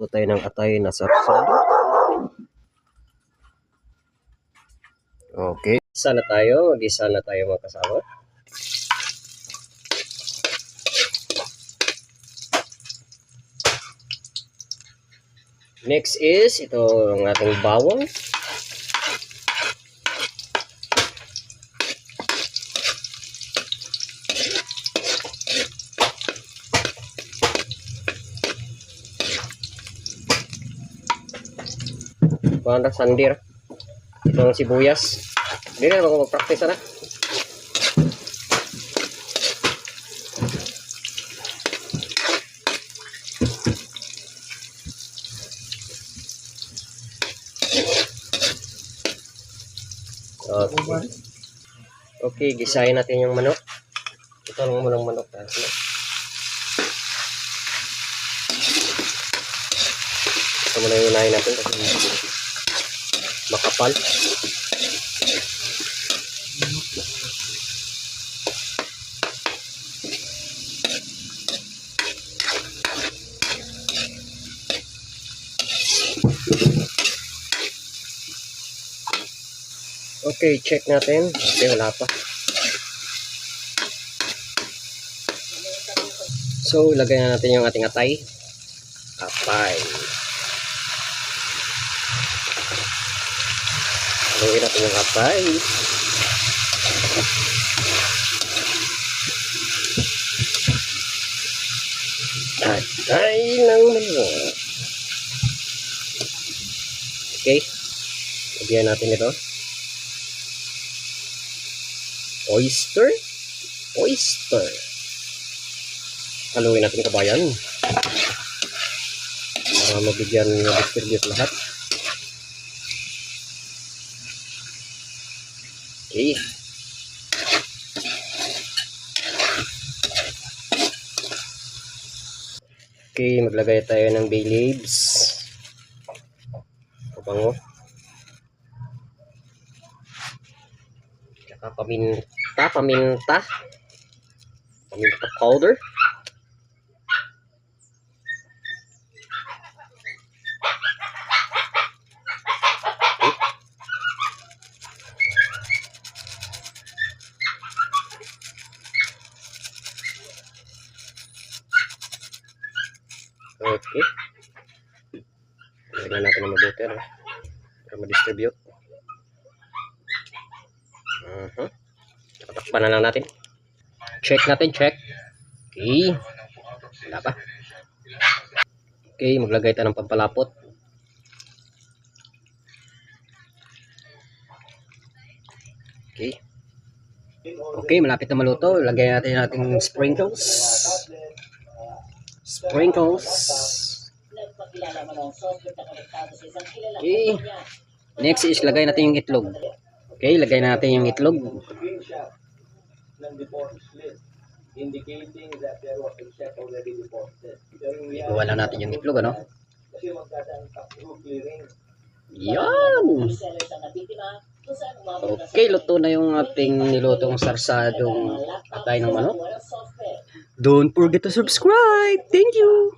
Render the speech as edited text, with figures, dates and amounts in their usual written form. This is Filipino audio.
Tayo ng atay na sarsado. Okay. Mag-isa na tayo mga kasama. Next is ito ang ating bawang. Para sandir. Itong sibuyas. Hindi na ako mag-practice na. Okay. Okay, gisahin natin yung manok. Ito lang muna manok. Ito muna yung unahin natin kasi makapal. Okay, check natin. Okay, wala pa. So, ilagay na natin yung ating atay. Haluin natin yung atay. Atay ng manok. Okay. Lagyan natin ito. Oyster. Haluin natin kabayan. Para mabigyan na-distribute lahat. Okay. Okay, maglagay tayo ng bay leaves. Pabango. Tsaka paminta powder. Okay. Lagyan natin ng mabuti para ma-distribute. Tatakpan na lang natin. Check natin. Okay. Wala pa. Okay, maglagay tayo ng pampalapot. Okay. Okay, malapit na maluto. Lagay natin yung ating sprinkles. Okay. Next is lagay natin yung itlog. Okay, lagay natin yung itlog. Iwan natin yung itlog, ano? Yan. Okay, luto na yung ating nilutong sarsadong atay ng manok. Don't forget to subscribe. Thank you.